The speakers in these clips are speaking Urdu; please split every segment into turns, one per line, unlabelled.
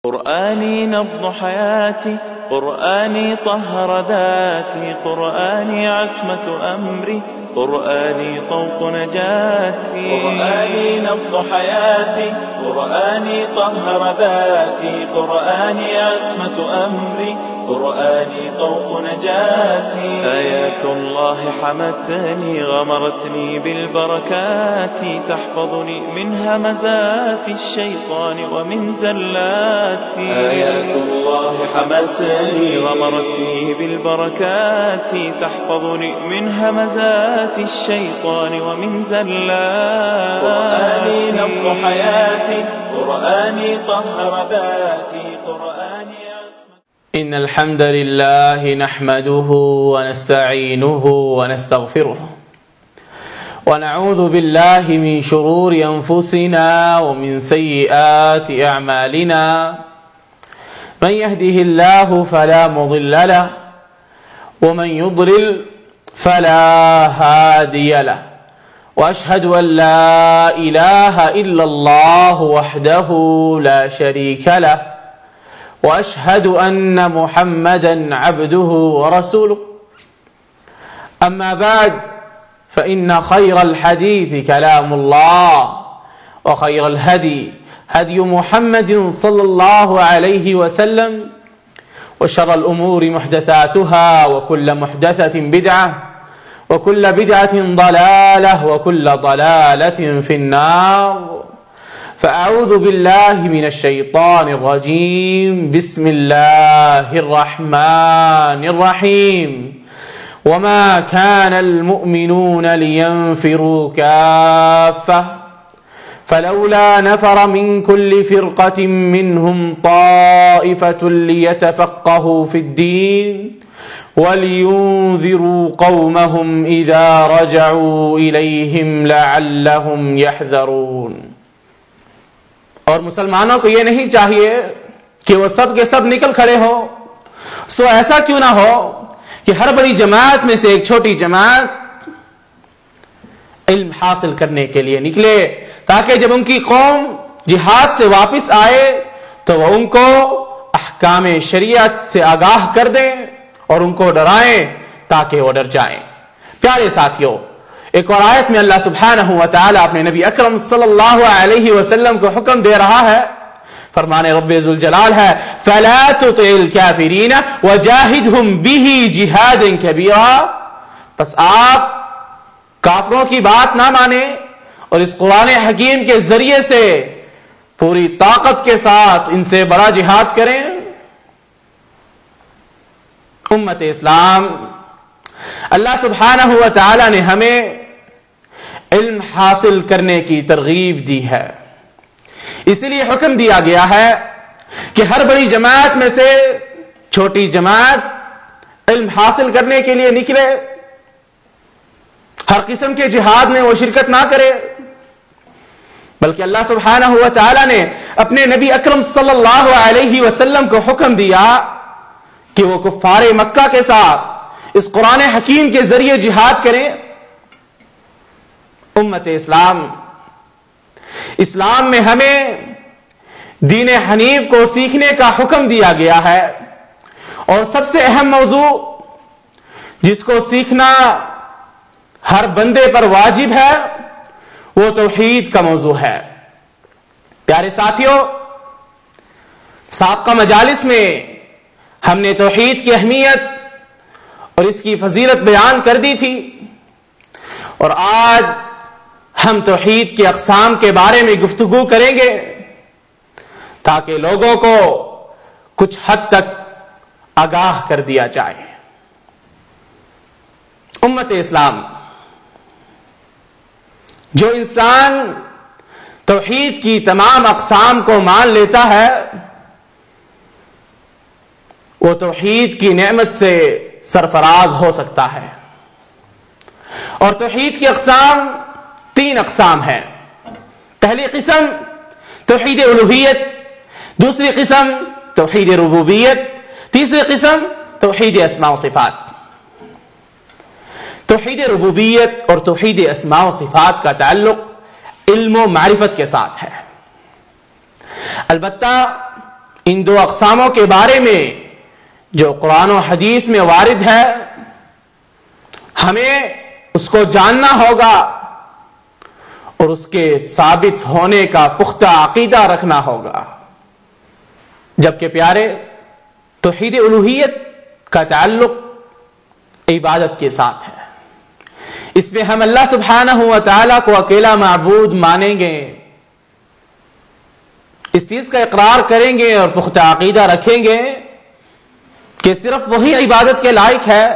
قرآني نبض حياتي، قرآني طهر ذاتي، قرآني عصمة أمري، قرآني طوق نجاتي. قرآني نبض حياتي، قرآني طهر ذاتي، قرآني عصمة أمري، قرآني طوق نجاتي. آيات الله حمتني غمرتني بالبركات، تحفظني من همزات الشيطان ومن زلاتي. آيات الله حمتني غمرتني بالبركات، تحفظني من همزات الشيطان ومن زلاتي. قرآني نبض حياتي، قرآني طهر ذاتي، قرآني
إن الحمد لله نحمده ونستعينه ونستغفره ونعوذ بالله من شرور أنفسنا ومن سيئات أعمالنا. من يهده الله فلا مضل له ومن يضلل فلا هادي له، وأشهد أن لا إله إلا الله وحده لا شريك له، وأشهد أن محمدًا عبده ورسوله. أما بعد، فإن خير الحديث كلام الله، وخير الهدي هدي محمد صلى الله عليه وسلم، وشر الأمور محدثاتها، وكل محدثة بدعة، وكل بدعة ضلالة، وكل ضلالة في النار. فأعوذ بالله من الشيطان الرجيم. بسم الله الرحمن الرحيم. وما كان المؤمنون لينفروا كافة فلولا نفر من كل فرقة منهم طائفة ليتفقهوا في الدين ولينذروا قومهم إذا رجعوا إليهم لعلهم يحذرون. اور مسلمانوں کو یہ نہیں چاہیے کہ وہ سب کے سب نکل کھڑے ہو، سو ایسا کیوں نہ ہو کہ ہر بڑی جماعت میں سے ایک چھوٹی جماعت علم حاصل کرنے کے لیے نکلے، تاکہ جب ان کی قوم جہاد سے واپس آئے تو وہ ان کو احکام شریعت سے آگاہ کر دیں اور ان کو ڈرائیں تاکہ وہ ڈر جائیں. پیارے ساتھیوں، ایک اور آیت میں اللہ سبحانہ وتعالی اپنے نبی اکرم صلی اللہ علیہ وسلم کو حکم دے رہا ہے. فرمانے رب ذوالجلال ہے فَلَا تُطِعِ الْكَافِرِينَ وَجَاهِدْهُمْ بِهِ جِهَادًا كَبِيرًا. پس آپ کافروں کی بات نہ مانیں اور اس قرآن حکیم کے ذریعے سے پوری طاقت کے ساتھ ان سے بڑا جہاد کریں. امت اسلام، اللہ سبحانہ وتعالی نے ہمیں علم حاصل کرنے کی ترغیب دی ہے. اسی لیے حکم دیا گیا ہے کہ ہر بڑی جماعت میں سے چھوٹی جماعت علم حاصل کرنے کے لیے نکلے، ہر قسم کے جہاد میں وہ شرکت نہ کرے، بلکہ اللہ سبحانہ وتعالی نے اپنے نبی اکرم صلی اللہ علیہ وسلم کو حکم دیا کہ وہ کفار مکہ کے ساتھ اس قرآن حکیم کے ذریعے جہاد کریں. امت اسلام، اسلام میں ہمیں دین حنیف کو سیکھنے کا حکم دیا گیا ہے، اور سب سے اہم موضوع جس کو سیکھنا ہر بندے پر واجب ہے وہ توحید کا موضوع ہے. پیارے ساتھیوں، سابقہ مجالس میں ہم نے توحید کی اہمیت اور اس کی فضیلت بیان کر دی تھی، اور آج ہم توحید کے اقسام کے بارے میں گفتگو کریں گے تاکہ لوگوں کو کچھ حد تک آگاہ کر دیا جائے. امت اسلام، جو انسان توحید کی تمام اقسام کو مان لیتا ہے وہ توحید کی نعمت سے سرفراز ہو سکتا ہے. اور توحید کی اقسام 3 اقسام ہیں. پہلی قسم توحید الوہیت، دوسری قسم توحید ربوبیت، تیسری قسم توحید اسماء و صفات. توحید ربوبیت اور توحید اسماء و صفات کا تعلق علم و معرفت کے ساتھ ہے. البتہ ان دو اقساموں کے بارے میں جو قرآن و حدیث میں وارد ہے ہمیں اس کو جاننا ہوگا اور اس کے ثابت ہونے کا پختہ عقیدہ رکھنا ہوگا. جبکہ پیارے توحید الوہیت کا تعلق عبادت کے ساتھ ہے. اس میں ہم اللہ سبحانہ و تعالی کو اکیلا معبود مانیں گے, اس چیز کا اقرار کریں گے اور پختہ عقیدہ رکھیں گے کہ صرف وہی عبادت کے لائق ہے,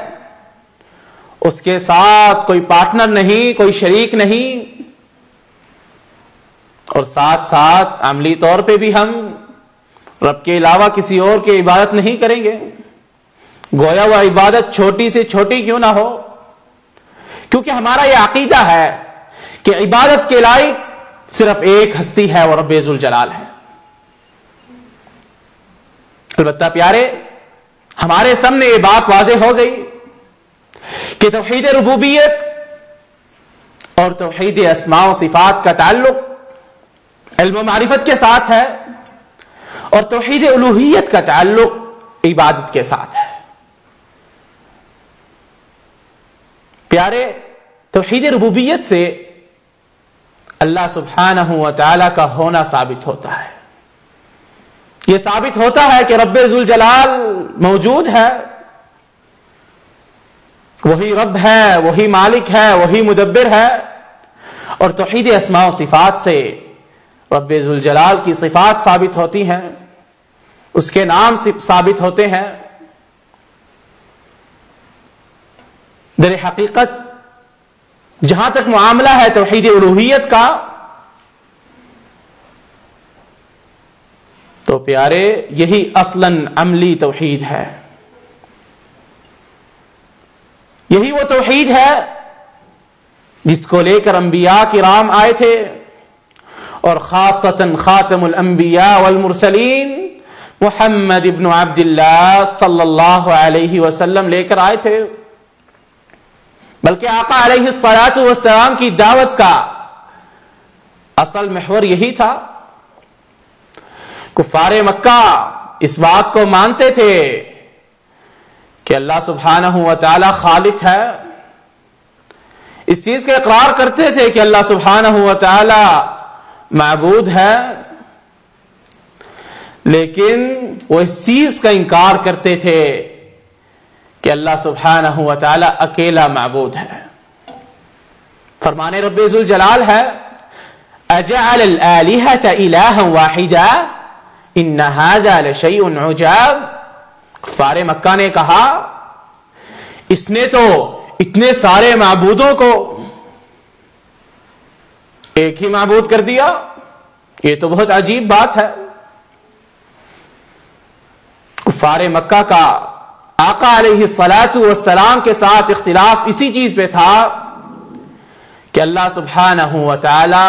اس کے ساتھ کوئی پارٹنر نہیں, کوئی شریک نہیں, اور ساتھ ساتھ عملی طور پہ بھی ہم رب کے علاوہ کسی اور کی عبادت نہیں کریں گے, گویا وہ عبادت چھوٹی سے چھوٹی کیوں نہ ہو, کیونکہ ہمارا یہ عقیدہ ہے کہ عبادت کے لائق صرف ایک ہستی ہے, وہ رب ذوالجلال ہے. البتہ پیارے ہمارے سامنے یہ بات واضح ہو گئی کہ توحید ربوبیت اور توحید اسماء و صفات کا تعلق علم و معرفت کے ساتھ ہے اور توحید الوہیت کا تعلق عبادت کے ساتھ ہے. پیارے توحید ربوبیت سے اللہ سبحانہ و تعالی کا ہونا ثابت ہوتا ہے. یہ ثابت ہوتا ہے کہ رب ذوالجلال موجود ہے, وہی رب ہے, وہی مالک ہے, وہی مدبر ہے. اور توحید اسماء و صفات سے رب ذوالجلال کی صفات ثابت ہوتی ہیں, اس کے نام ثابت ہوتے ہیں. در حقیقت جہاں تک معاملہ ہے توحید الوہیت کا, تو پیارے یہی اصلاً عملی توحید ہے. یہی وہ توحید ہے جس کو لے کر انبیاء کرام آئے تھے, اور خاصتاً خاتم الانبیاء والمرسلین محمد ابن عبد اللہ صلی اللہ علیہ وسلم لے کر آئے تھے. بلکہ آقا علیہ الصلاۃ والسلام کی دعوت کا اصل محور یہی تھا. کفار مکہ اس بات کو مانتے تھے کہ اللہ سبحانہ و تعالی خالق ہے, اس چیز کا اقرار کرتے تھے کہ اللہ سبحانہ و تعالی معبود ہے, لیکن وہ اس چیز کا انکار کرتے تھے کہ اللہ سبحانہ و تعالی اکیلا معبود ہے. فرمان رب ذوالجلال ہے اجعل الآلہۃ الہا واحدا ان ھذا لشیء عجاب. کفار مکہ نے کہا اس نے تو اتنے سارے معبودوں کو ایک ہی معبود کر دیا, یہ تو بہت عجیب بات ہے. کفار مکہ کا آقا علیہ الصلاۃ والسلام کے ساتھ اختلاف اسی چیز پہ تھا کہ اللہ سبحانہ و تعالی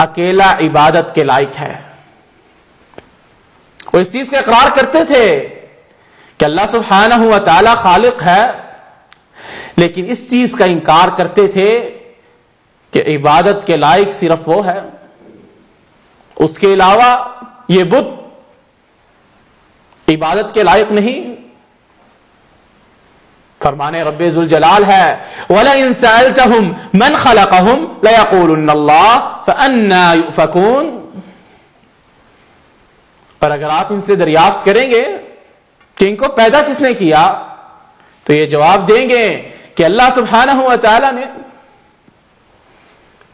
اکیلا عبادت کے لائق ہے. وہ اس چیز کا اقرار کرتے تھے کہ اللہ سبحانہ و تعالی خالق ہے, لیکن اس چیز کا انکار کرتے تھے کہ عبادت کے لائق صرف وہ ہے, اس کے علاوہ یہ بت عبادت کے لائق نہیں. فرمان رب ذوالجلال ہے وَلَئِن سَأَلْتَهُمْ مَنْ خَلَقَهُمْ لَيَقُولُنَّ اللَّهُ فَأَنَّىٰ يُؤْفَكُونَ. اور اگر آپ ان سے دریافت کریں گے کہ ان کو پیدا کس نے کیا, تو یہ جواب دیں گے کہ اللہ سبحانہ و تعالی نے.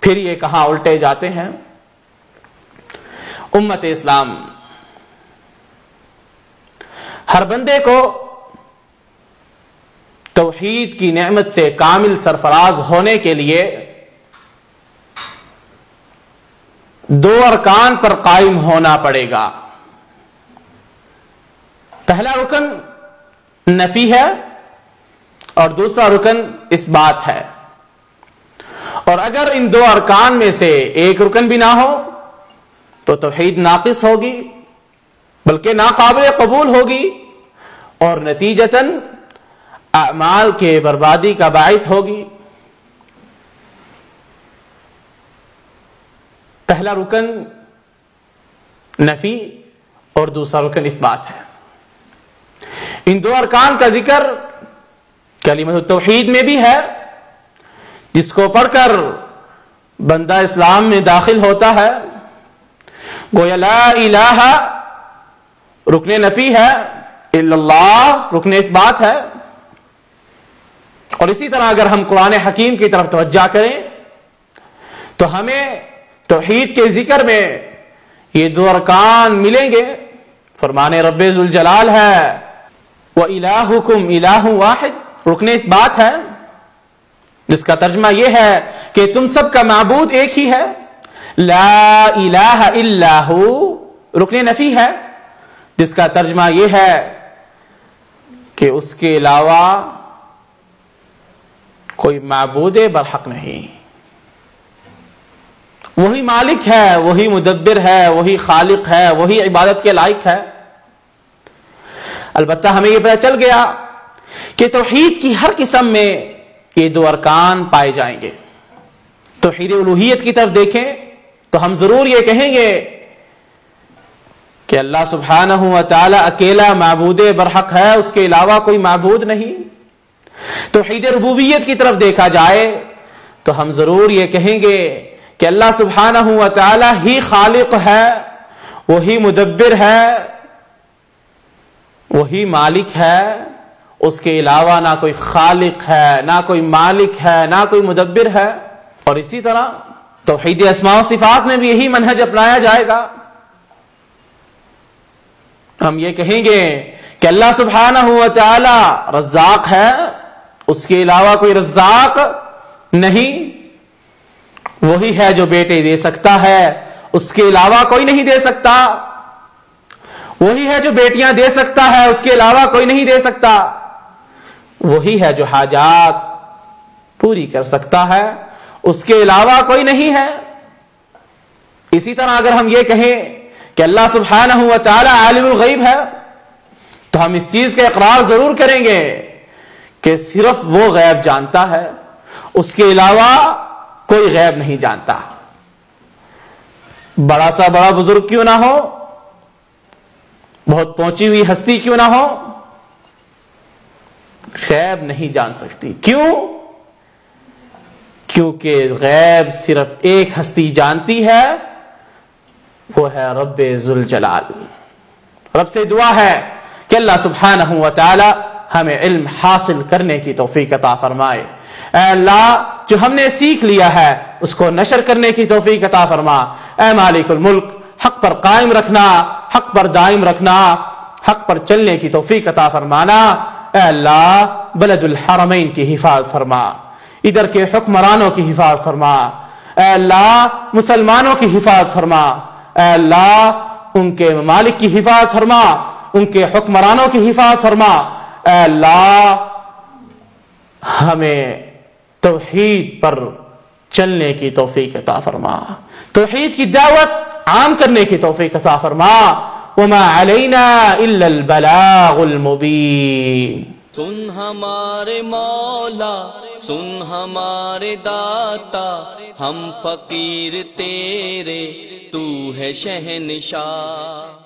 پھر یہ کہاں الٹے جاتے ہیں. امت اسلام ہر بندے کو توحید کی نعمت سے کامل سرفراز ہونے کے لیے دو ارکان پر قائم ہونا پڑے گا. پہلا رکن نفی ہے اور دوسرا رکن اثبات ہے. اور اگر ان دو ارکان میں سے ایک رکن بھی نہ ہو تو توحید ناقص ہوگی, بلکہ ناقابل قبول ہوگی, اور نتیجتاً اعمال کے بربادی کا باعث ہوگی. پہلا رکن نفی اور دوسرا رکن اثبات ہے۔ ان دو ارکان کا ذکر کلمۃ التوحید میں بھی ہے، جس کو پڑھ کر بندہ اسلام میں داخل ہوتا ہے۔ گویا لا الہ رکن نفی ہے، الا اللہ رکن اثبات ہے۔ اور اسی طرح اگر ہم قرآن حکیم کی طرف توجہ کریں تو ہمیں توحید کے ذکر میں یہ دو ارکان ملیں گے۔ فرمان رب ذوالجلال ہے وَإِلَٰهُكُمْ إِلَٰهٌ وَاحِدٌ، رکن اثبات ہے، جس کا ترجمہ یہ ہے کہ تم سب کا معبود ایک ہی ہے۔ لا الہ الا ہو رکن نفی ہے، جس کا ترجمہ یہ ہے کہ اس کے علاوہ کوئی معبود برحق نہیں، وہی مالک ہے، وہی مدبر ہے، وہی خالق ہے، وہی عبادت کے لائق ہے۔ البتہ ہمیں یہ پتہ چل گیا کہ توحید کی ہر قسم میں یہ دو ارکان پائے جائیں گے۔ توحید الوہیت کی طرف دیکھیں تو ہم ضرور یہ کہیں گے کہ اللہ سبحانہ و تعالی اکیلا معبود برحق ہے، اس کے علاوہ کوئی معبود نہیں۔ توحید ربوبیت کی طرف دیکھا جائے تو ہم ضرور یہ کہیں گے کہ اللہ سبحانہ و تعالی ہی خالق ہے، وہی مدبر ہے، وہی مالک ہے، اس کے علاوہ نہ کوئی خالق ہے، نہ کوئی مالک ہے، نہ کوئی مدبر ہے۔ اور اسی طرح توحید اسماء و صفات میں بھی یہی منہج اپنایا جائے گا۔ ہم یہ کہیں گے کہ اللہ سبحانہ و تعالی رزاق ہے، اس کے علاوہ کوئی رزاق نہیں، وہی ہے جو بیٹے دے سکتا ہے، اس کے علاوہ کوئی نہیں دے سکتا، وہی ہے جو بیٹیاں دے سکتا ہے، اس کے علاوہ کوئی نہیں دے سکتا، وہی ہے جو حاجات پوری کر سکتا ہے، اس کے علاوہ کوئی نہیں ہے۔ اسی طرح اگر ہم یہ کہیں کہ اللہ سبحانہ و تعالی عالم الغیب ہے تو ہم اس چیز کا اقرار ضرور کریں گے کہ صرف وہ غیب جانتا ہے، اس کے علاوہ کوئی غیب نہیں جانتا۔ بڑا سا بڑا بزرگ کیوں نہ ہو، بہت پہنچی ہوئی ہستی کیوں نہ ہو، غیب نہیں جان سکتی۔ کیوں؟ کیونکہ غیب صرف ایک ہستی جانتی ہے، وہ ہے رب ذوالجلال۔ رب سے دعا ہے کہ اللہ سبحانہ و تعالی ہمیں علم حاصل کرنے کی توفیق عطا فرمائے۔ اے اللہ، جو ہم نے سیکھ لیا ہے اس کو نشر کرنے کی توفیق عطا فرما۔ اے مالک الملک، حق پر قائم رکھنا، حق پر دائم رکھنا، حق پر چلنے کی توفیق عطا فرمانا۔ اے اللہ، بلد الحرمین کی حفاظت فرما، ادھر کے حکمرانوں کی حفاظت فرما۔ اے اللہ، مسلمانوں کی حفاظت فرما۔ اے اللہ، ان کے ممالک کی حفاظت فرما، ان کے حکمرانوں کی حفاظت فرما۔ اے اللہ، ہمیں توحید پر چلنے کی توفیق عطا فرما، توحید کی دعوت عام کرنے کی توفیق عطا فرما۔ وما علینا الا البلاغ المبین۔
سن ہمارے مولا، سن ہمارے داتا، ہم فقیر تیرے، تو ہے شہنشاہ۔